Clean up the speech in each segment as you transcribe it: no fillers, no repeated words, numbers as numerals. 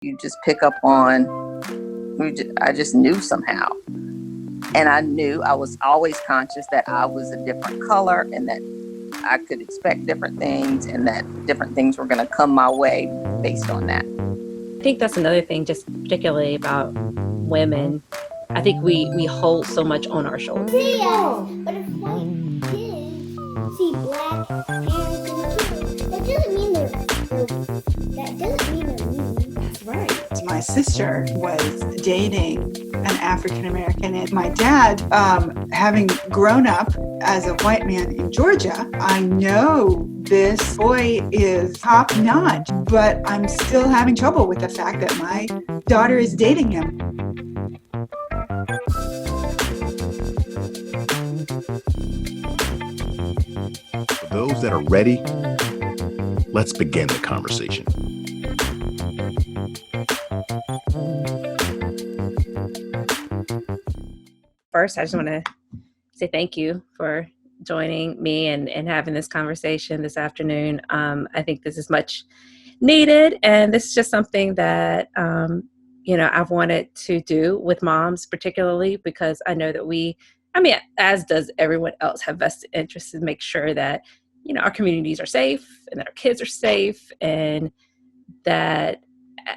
You just pick up on, I just knew somehow. And I was always conscious that I was a different color and that I could expect different things and that different things were going to come my way based on that. I think that's another thing, just particularly about women. I think we hold so much on our shoulders. Yeah, but if white kids see black parents and kids, that doesn't mean they're mean. That's right. My sister was dating an African American, and my dad, having grown up as a white man in Georgia, I know this boy is top notch, but I'm still having trouble with the fact that my daughter is dating him. For those that are ready, let's begin the conversation. First, I just want to say thank you for joining me and having this conversation this afternoon. I think this is much needed, and this is just something that I've wanted to do with moms, particularly because I know that as does everyone else, have vested interest in make sure that our communities are safe and that our kids are safe, and that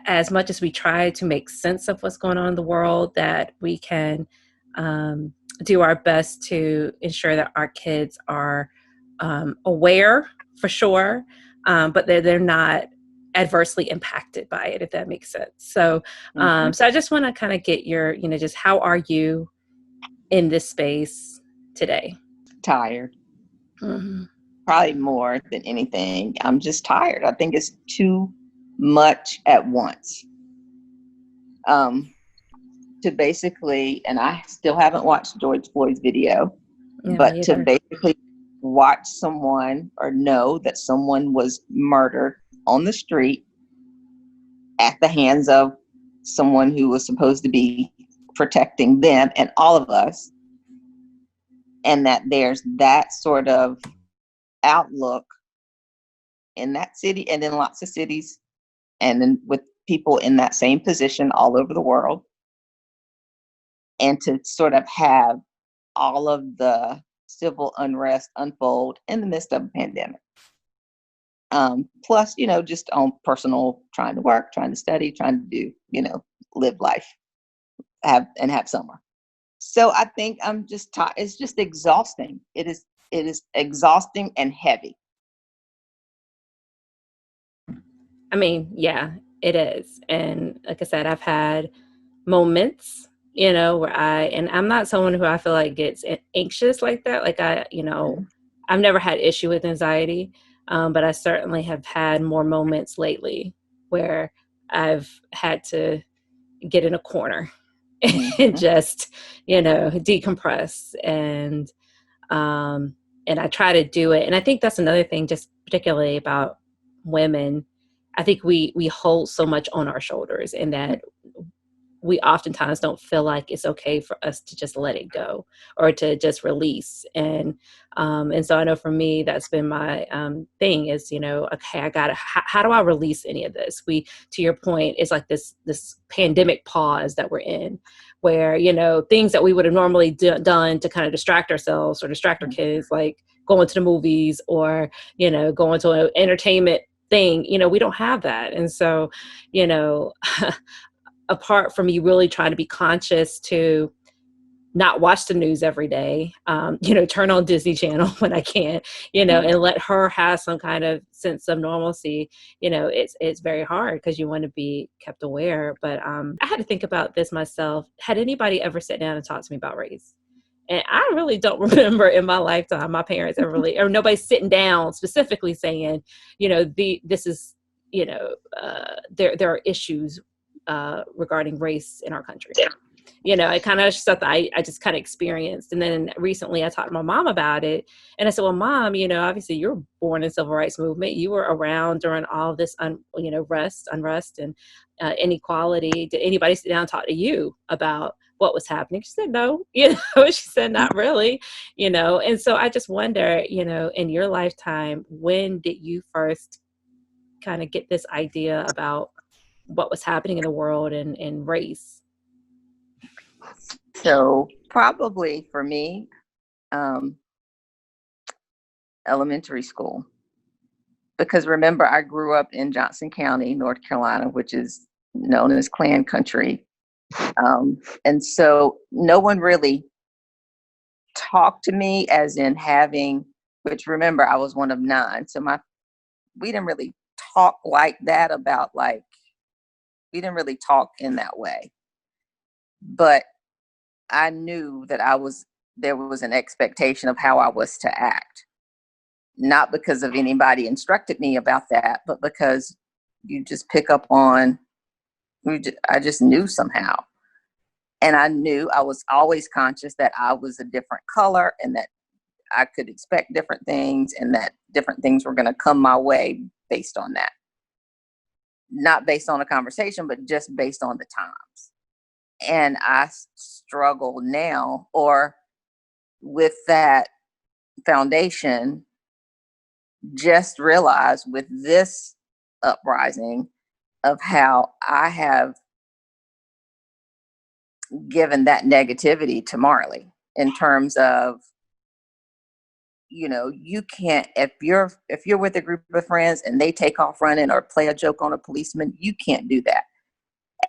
as much as we try to make sense of what's going on in the world, that we can do our best to ensure that our kids are aware, for sure, but they're not adversely impacted by it, if that makes sense. So, so I just want to kind of get your, just how are you in this space today? Tired. Mm-hmm. Probably more than anything. I'm just tired. I think it's too much at once. To basically, and I still haven't watched George Floyd's video, but to basically watch someone or know that someone was murdered on the street at the hands of someone who was supposed to be protecting them and all of us, and that there's that sort of outlook in that city and in lots of cities and then with people in that same position all over the world. And to sort of have all of the civil unrest unfold in the midst of a pandemic. Plus, just on personal, trying to work, trying to study, trying to do, live life, have summer. So I think I'm just tired. It's just exhausting. It is exhausting and heavy. I mean, yeah, it is. And like I said, I've had moments, where I'm not someone who I feel like gets anxious like that. Like I've never had issue with anxiety, but I certainly have had more moments lately where I've had to get in a corner and just, decompress. And I try to do it. And I think that's another thing, just particularly about women. I think we hold so much on our shoulders, and that we oftentimes don't feel like it's okay for us to just let it go or to just release. And so I know for me, that's been my thing is, okay, how do I release any of this? To your point, it's like this pandemic pause that we're in where, things that we would have normally done to kind of distract ourselves or distract our kids, like going to the movies or, going to an entertainment thing, we don't have that. And so, apart from me really trying to be conscious to not watch the news every day, turn on Disney Channel when I can, and let her have some kind of sense of normalcy, it's very hard because you want to be kept aware. But I had to think about this myself. Had anybody ever sat down and talked to me about race? And I really don't remember in my lifetime my parents ever really, or nobody sitting down specifically saying, this is, there are issues regarding race in our country. I kind of stuff that I just kind of experienced. And then recently I talked to my mom about it. And I said, well, Mom, obviously you were born in the civil rights movement. You were around during all of this, unrest and inequality. Did anybody sit down and talk to you about what was happening? She said, no, she said, not really, and so I just wonder, in your lifetime, when did you first kind of get this idea about what was happening in the world and race? So probably for me, elementary school. Because remember, I grew up in Johnson County, North Carolina, which is known as Klan country. And so no one really talked to me as in having, which remember, I was one of 9. So we didn't really talk like that about we didn't really talk in that way. But I knew that there was an expectation of how I was to act. Not because of anybody instructed me about that, but because you just pick up on, I just knew somehow. And I knew I was always conscious that I was a different color and that I could expect different things and that different things were going to come my way based on that. Not based on a conversation, but just based on the times. And I struggle now, or with that foundation, just realize with this uprising of how I have given that negativity to Marley in terms of, you can't, if you're with a group of friends and they take off running or play a joke on a policeman, you can't do that.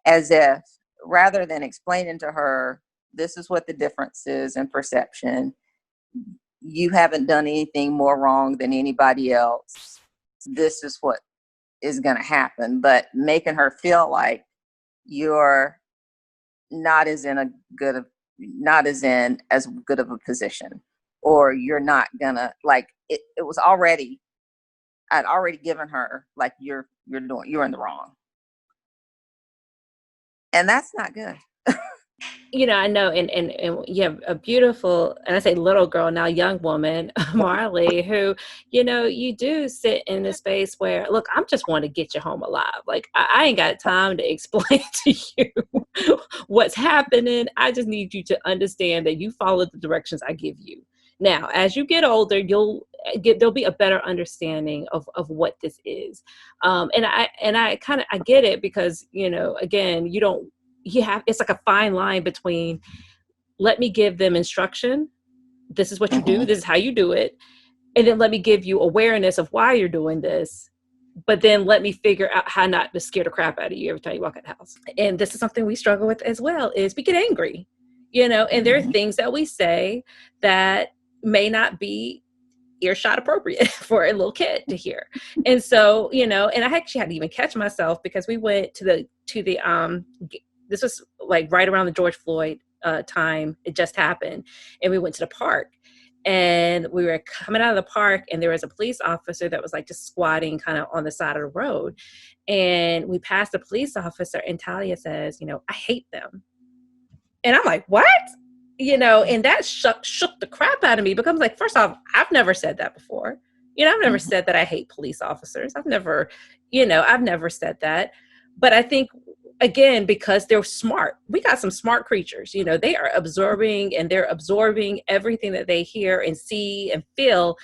As if, rather than explaining to her, this is what the difference is in perception, you haven't done anything more wrong than anybody else, this is what is going to happen, but making her feel like you're not as good of a position, or you're not gonna, it was already, I'd already given her you're in the wrong, and that's not good. I know, and you have a beautiful, and I say little girl, now young woman, Marley, who, you do sit in this space where, look, I'm just want to get you home alive. I ain't got time to explain to you what's happening. I just need you to understand that you follow the directions I give you. Now, as you get older, there'll be a better understanding of what this is. And I get it because, again, it's like a fine line between, let me give them instruction. This is what you do. This is how you do it. And then let me give you awareness of why you're doing this. But then let me figure out how not to scare the crap out of you every time you walk in the house. And this is something we struggle with as well, is we get angry, and there are things that we say that may not be earshot appropriate for a little kid to hear. And so, and I actually had to even catch myself because we went to the this was right around the George Floyd time. It just happened. And we went to the park, and we were coming out of the park, and there was a police officer that was just squatting kind of on the side of the road. And we passed a police officer, and Talia says, I hate them. And I'm like, what? And that shook the crap out of me, because first off, I've never said that before. I've never said that I hate police officers. I've never said that. But I think, again, because they're smart, we got some smart creatures, they are absorbing, and they're absorbing everything that they hear and see and feel.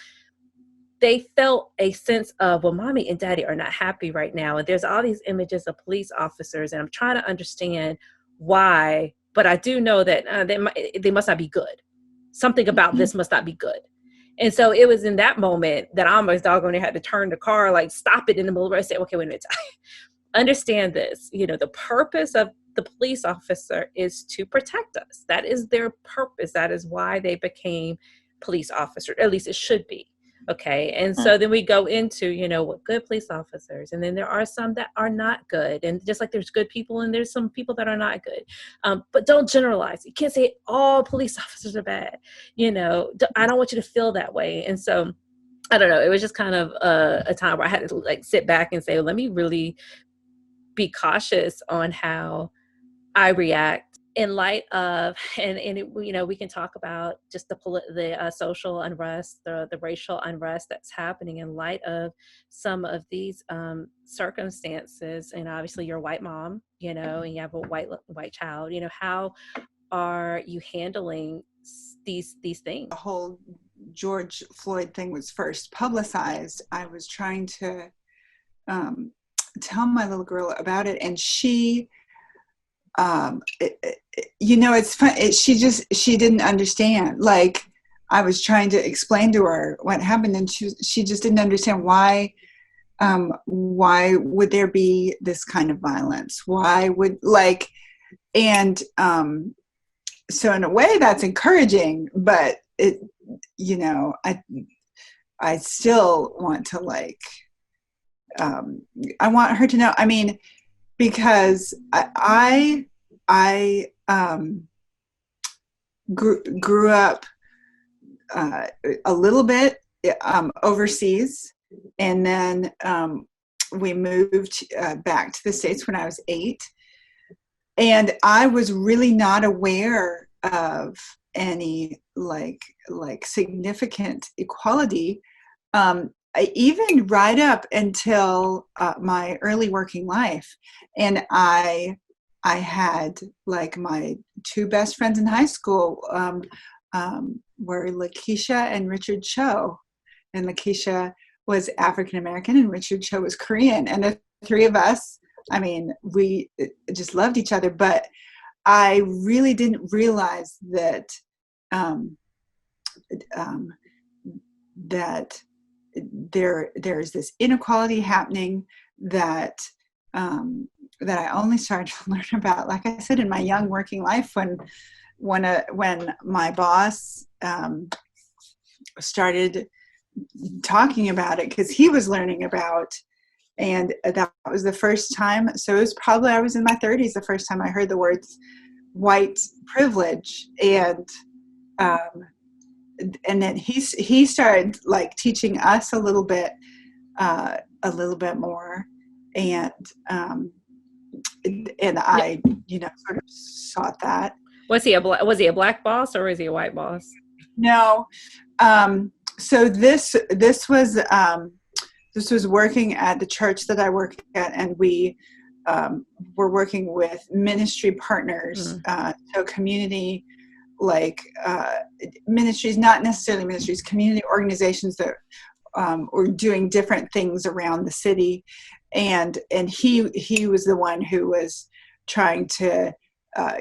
They felt a sense of, well, mommy and daddy are not happy right now. And there's all these images of police officers, and I'm trying to understand why, but I do know that they must not be good. Something about this must not be good. And so it was in that moment that I almost doggone had to turn the car, stop it in the middle of the road and say, okay, wait a minute. Understand this, the purpose of the police officer is to protect us. That is their purpose. That is why they became police officers. At least it should be. Okay. And so then we go into, what good police officers, and then there are some that are not good. And just like there's good people and there's some people that are not good. But don't generalize. You can't say all police officers are bad. I don't want you to feel that way. And so I don't know. It was just kind of a time where I had to sit back and say, well, let me really be cautious on how I react in light of, and it, we can talk about just the social unrest, the racial unrest that's happening in light of some of these circumstances. And obviously you're a white mom, and you have a white child, how are you handling these things? The whole George Floyd thing was first publicized. I was trying to tell my little girl about it, and she, it's fun. She didn't understand. Like, I was trying to explain to her what happened, and she just didn't understand why would there be this kind of violence? Why would so in a way that's encouraging, but it, I still want to I want her to know, I mean, because I grew up a little bit overseas, and then we moved back to the States when I was 8, and I was really not aware of any like significant equality, even right up until my early working life. And I had like my 2 best friends in high school were Lakeisha and Richard Cho, and Lakeisha was African American and Richard Cho was Korean, and the 3 of us, I mean, we just loved each other. But I really didn't realize that that there's this inequality happening that I only started to learn about, like I said, in my young working life, when my boss started talking about it, because he was learning about. And that was the first time. So it was probably, I was in my 30s the first time I heard the words white privilege. And then he started like teaching us a little bit more. And I, sort of sought that. Was he a black boss, or was he a white boss? No. So this was working at the church that I work at, and we were working with ministry partners, so community, ministries, not necessarily ministries, community organizations that were doing different things around the city, and he was the one who was trying to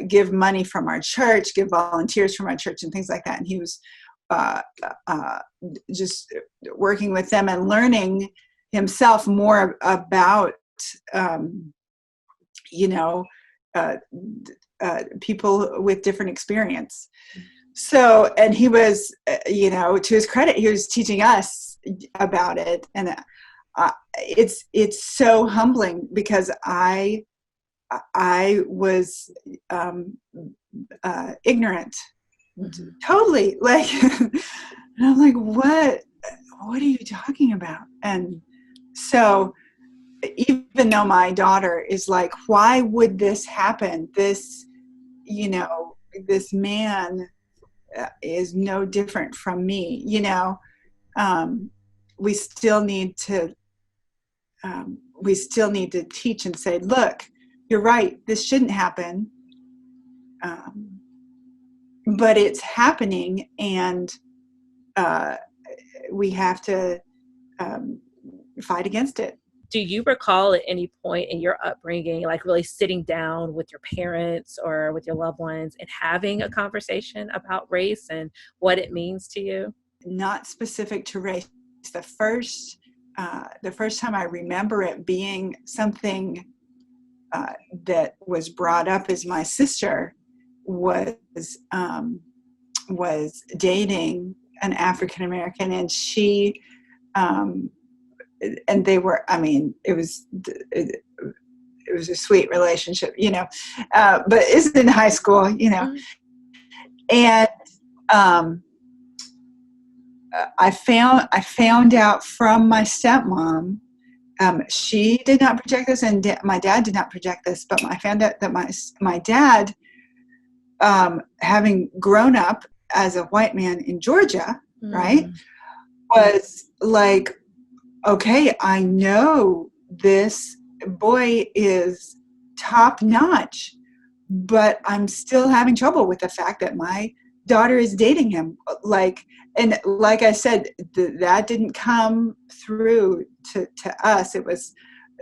give money from our church, give volunteers from our church, and things like that, and he was just working with them and learning himself more about people with different experience. So, and he was, to his credit, he was teaching us about it, and it's so humbling, because I was ignorant. Mm-hmm. Totally, and I'm like, what are you talking about? And so, even though my daughter is like, why would this happen? This, this man is no different from me. We still need to teach and say, look, you're right. This shouldn't happen. But it's happening, and we have to fight against it. Do you recall at any point in your upbringing, like really sitting down with your parents or with your loved ones and having a conversation about race and what it means to you? Not specific to race. The first time I remember it being something that was brought up as my sister was dating an African American, and she and they were, I mean, it was a sweet relationship, but it's in high school, mm-hmm. And I found out from my stepmom. She did not project this, and my dad did not project this, but I found out that my dad, having grown up as a white man in Georgia, right, was like, okay, I know this boy is top notch, but I'm still having trouble with the fact that my daughter is dating him. And like I said, that didn't come through to us. It was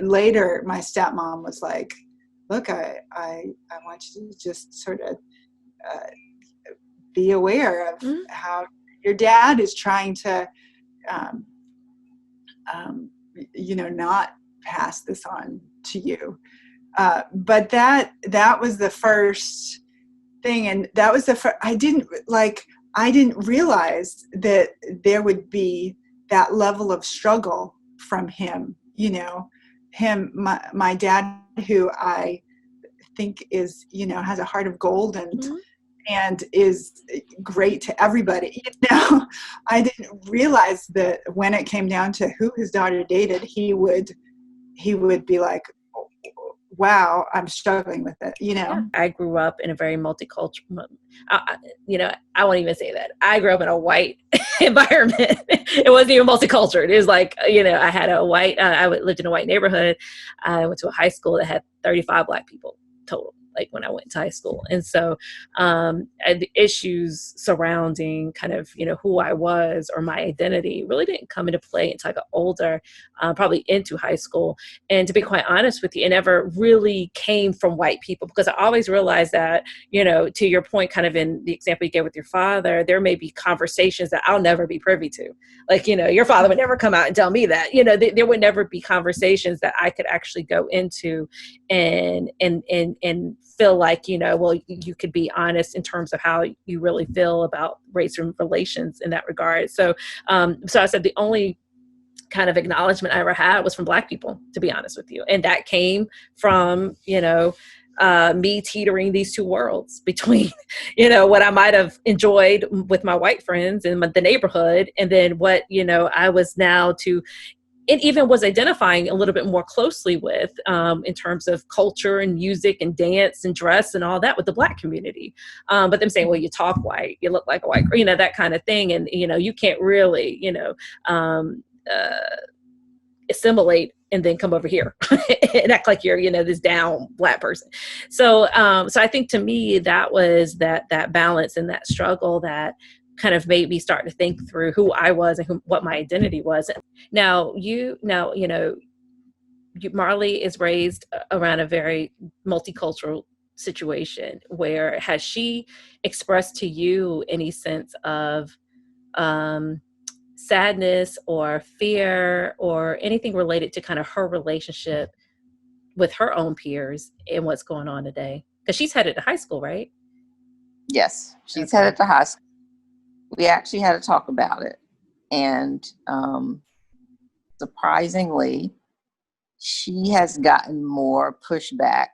later my stepmom was like, look, I want you to just sort of be aware of how your dad is trying to, not pass this on to you. But that was the first thing. And that was I didn't realize that there would be that level of struggle from him, my dad, who I think is, has a heart of gold and is great to everybody. I didn't realize that when it came down to who his daughter dated, he would be like, wow, I'm struggling with it, Yeah. I grew up in a very multicultural, I won't even say that. I grew up in a white environment. It wasn't even multicultural. It was like, I had I lived in a white neighborhood. I went to a high school that had 35 Black people total, like when I went to high school. And so the issues surrounding kind of, who I was or my identity really didn't come into play until I got older, probably into high school. And to be quite honest with you, it never really came from white people, because I always realized that, to your point, kind of in the example you gave with your father, there may be conversations that I'll never be privy to. Like, your father would never come out and tell me that, there would never be conversations that I could actually go into and feel like, well, you could be honest in terms of how you really feel about race and relations in that regard. So I said the only kind of acknowledgement I ever had was from Black people, to be honest with you. And that came from, me teetering these two worlds between, what I might have enjoyed with my white friends in the neighborhood, and then what, I was now it even was identifying a little bit more closely with in terms of culture and music and dance and dress and all that with the Black community. But them saying, well, you talk white, you look like a white, that kind of thing. And, you can't really, assimilate and then come over here and act like you're, this down Black person. So I think to me, that was that balance and that struggle that kind of made me start to think through who I was and what my identity was. Now, Marley is raised around a very multicultural situation. Where has she expressed to you any sense of sadness or fear or anything related to kind of her relationship with her own peers and what's going on today? Because she's headed to high school, right? Yes, she's headed to high school. We actually had to talk about it. And surprisingly, she has gotten more pushback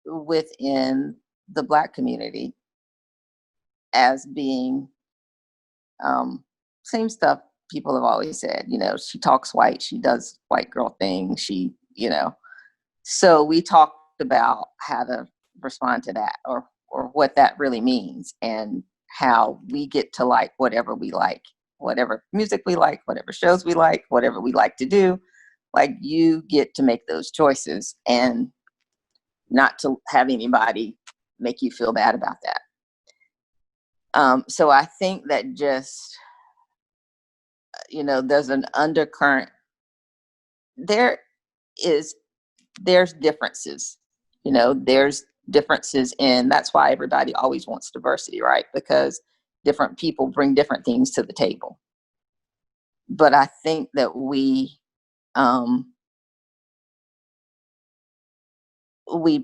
within the Black community as being same stuff people have always said. She talks white, she does white girl things, so we talked about how to respond to that, or what that really means, and how we get to like whatever we like, whatever music we like, whatever shows we like, whatever we like to do. Like, you get to make those choices and not to have anybody make you feel bad about that. So I think that just, there's an undercurrent. There's differences, there's differences in, that's why everybody always wants diversity, right? Because different people bring different things to the table. But I think that we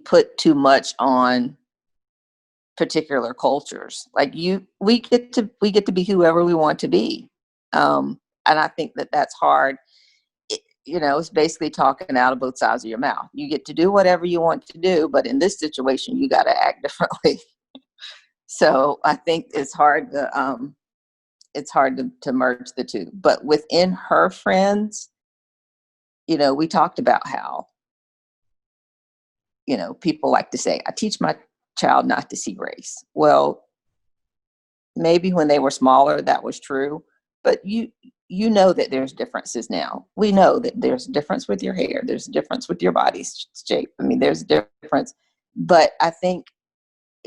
put too much on particular cultures. Like, we get to be whoever we want to be. And I think that that's hard. It's basically talking out of both sides of your mouth. You get to do whatever you want to do, but in this situation, you got to act differently. So I think it's hard to merge the two. But within her friends, we talked about how, people like to say, I teach my child not to see race. Well, maybe when they were smaller, that was true, but you know that there's differences now. We know that there's a difference with your hair. There's a difference with your body shape. I mean, there's a difference. But I think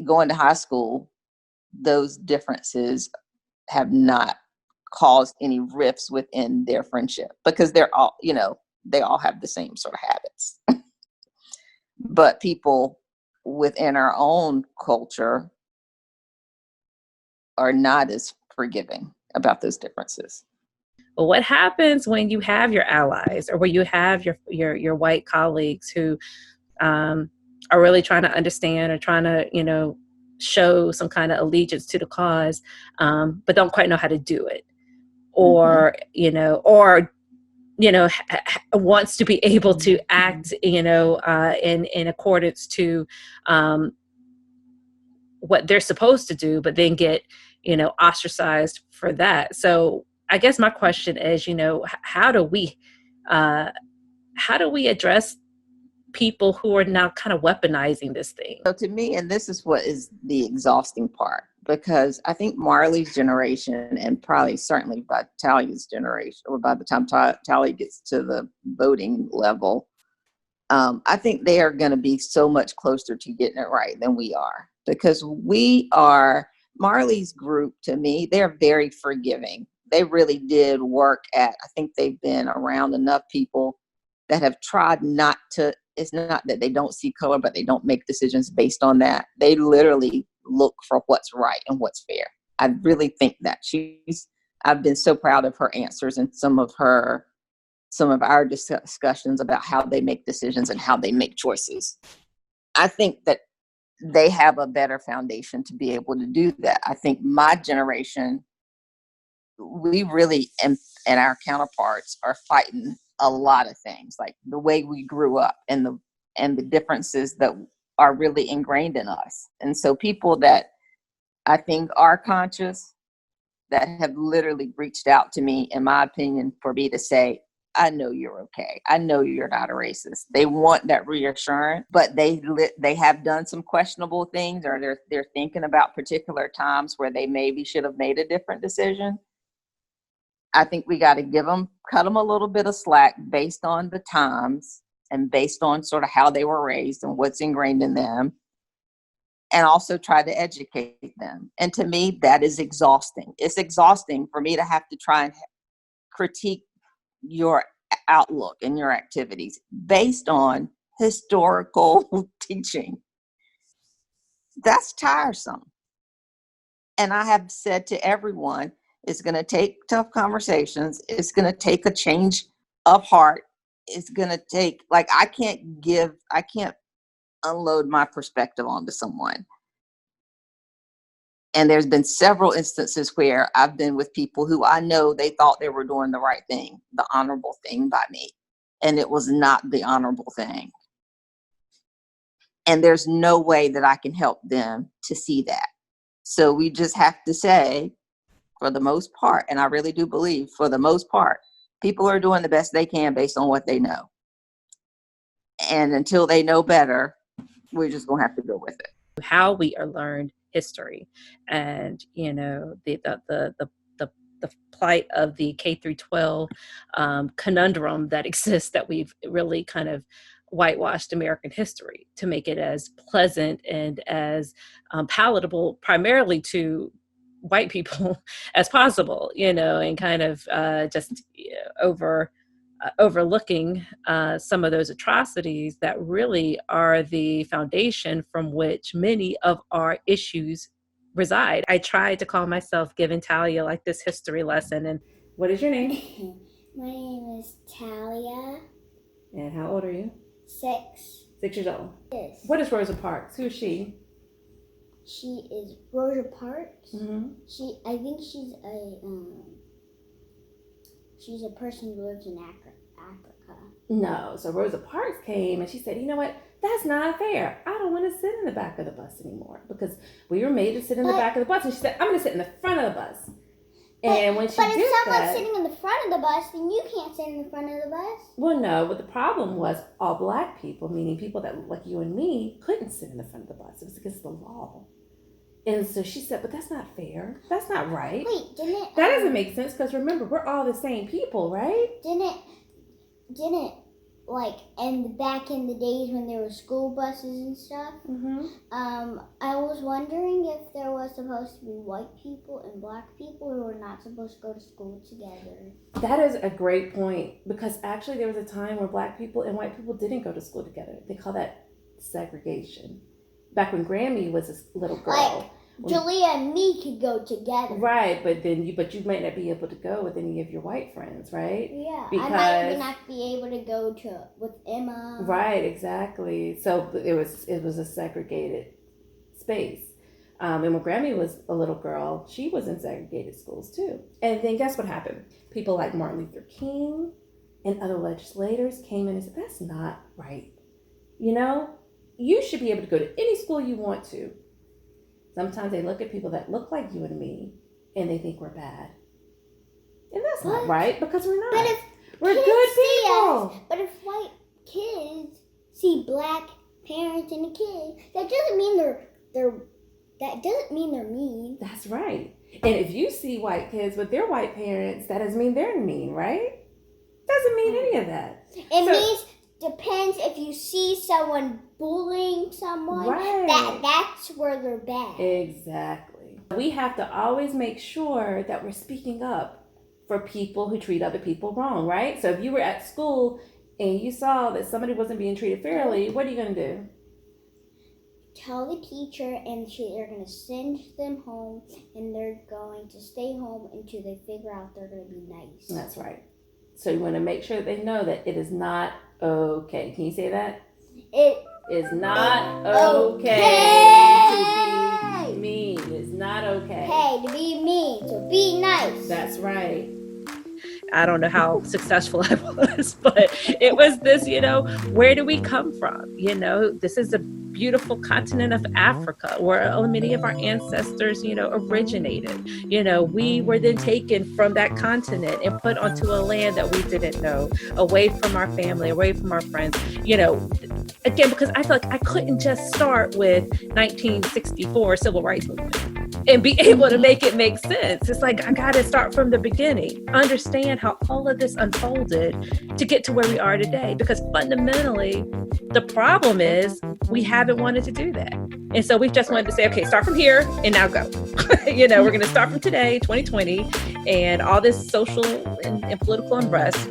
going to high school, those differences have not caused any rifts within their friendship, because they're all, they all have the same sort of habits. But people within our own culture are not as forgiving about those differences. But what happens when you have your allies, or when you have your white colleagues who are really trying to understand, or trying to, show some kind of allegiance to the cause, but don't quite know how to do it, or, wants to be able to act, in accordance to what they're supposed to do, but then get, ostracized for that. So I guess my question is, how do we address people who are now kind of weaponizing this thing? So to me, and this is what is the exhausting part, because I think Marley's generation, and probably certainly by Talia's generation, or by the time Talia gets to the voting level, I think they are going to be so much closer to getting it right than we are, because Marley's group, to me, they're very forgiving. They really did work I think they've been around enough people that have tried not to, it's not that they don't see color, but they don't make decisions based on that. They literally look for what's right and what's fair. I really think that I've been so proud of her answers and some of our discussions about how they make decisions and how they make choices. I think that they have a better foundation to be able to do that. I think my generation, we really, and our counterparts, are fighting a lot of things, like the way we grew up and the differences that are really ingrained in us. And so people that I think are conscious, that have literally reached out to me, in my opinion, for me to say, I know you're okay. I know you're not a racist. They want that reassurance, but they have done some questionable things, or they're thinking about particular times where they maybe should have made a different decision. I think we got to cut them a little bit of slack based on the times and based on sort of how they were raised and what's ingrained in them, and also try to educate them. And to me, that is exhausting. It's exhausting for me to have to try and critique your outlook and your activities based on historical teaching. That's tiresome. And I have said to everyone, it's going to take tough conversations. It's going to take a change of heart. It's going to take, I can't unload my perspective onto someone. And there's been several instances where I've been with people who I know they thought they were doing the right thing, the honorable thing by me. And it was not the honorable thing. And there's no way that I can help them to see that. So we just have to say, for the most part, and I really do believe for the most part, people are doing the best they can based on what they know. And until they know better, we're just going to have to go with it. How we are learned history, and the plight of the K-12 conundrum that exists, that we've really kind of whitewashed American history to make it as pleasant and as palatable primarily to white people as possible, and kind of just overlooking some of those atrocities that really are the foundation from which many of our issues reside. I tried to call myself giving Talia like this history lesson. And what is your name? My name is Talia. And how old are you? 6. 6 years old. Yes. What is Rosa Parks? Who is she? She is Rosa Parks. Mm-hmm. I think she's a person who lives in Africa. No. So Rosa Parks came and she said, you know what? That's not fair. I don't want to sit in the back of the bus anymore, because we were made to sit in the back of the bus. And she said, I'm going to sit in the front of the bus. And when she did that... But if someone's sitting in the front of the bus, then you can't sit in the front of the bus. Well, no. But the problem was all Black people, meaning people that like you and me, couldn't sit in the front of the bus. It was against the law. And so she said, but that's not fair. That's not right. Wait, that doesn't make sense, because remember, we're all the same people, right? like, and back in the days when there were school buses and stuff, I was wondering if there was supposed to be white people and black people who were not supposed to go to school together. That is a great point, because actually there was a time where black people and white people didn't go to school together. They call that segregation. Back when Grammy was a little girl. Julia and me could go together. Right, but you might not be able to go with any of your white friends, right? Yeah, because, I might even not be able to go with Emma. Right, exactly. So it was a segregated space. And when Grammy was a little girl, she was in segregated schools too. And then guess what happened? People like Martin Luther King and other legislators came in and said, that's not right. You know, you should be able to go to any school you want to. Sometimes they look at people that look like you and me and they think we're bad. And that's not right, because we're not. But if we're good people. But if white kids see black parents and a kid, that doesn't mean they're mean. That's right. And if you see white kids with their white parents, that doesn't mean they're mean, right? Doesn't mean any of that. It means depends if you see someone bullying someone, right. That's where they're bad. Exactly. We have to always make sure that we're speaking up for people who treat other people wrong, right? So if you were at school and you saw that somebody wasn't being treated fairly, what are you going to do? Tell the teacher, and they're going to send them home, and they're going to stay home until they figure out they're going to be nice. That's right. So you want to make sure that they know that it is not okay. Can you say that? It is not okay to be mean. It's not okay. Hey, to be mean, to be nice. That's right. I don't know how successful I was, but it was this, where do we come from? This is a beautiful continent of Africa, where many of our ancestors, originated. We were then taken from that continent and put onto a land that we didn't know, away from our family, away from our friends, again, because I feel like I couldn't just start with 1964 civil rights movement and be able to make it make sense. It's like, I got to start from the beginning, understand how all of this unfolded to get to where we are today. Because fundamentally, the problem is we haven't wanted to do that. And so we've just wanted to say, okay, start from here and now go. We're going to start from today, 2020, and all this social and political unrest.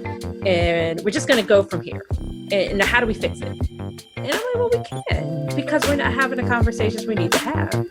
And we're just going to go from here. And how do we fix it? And I'm like, well, we can't, because we're not having the conversations we need to have.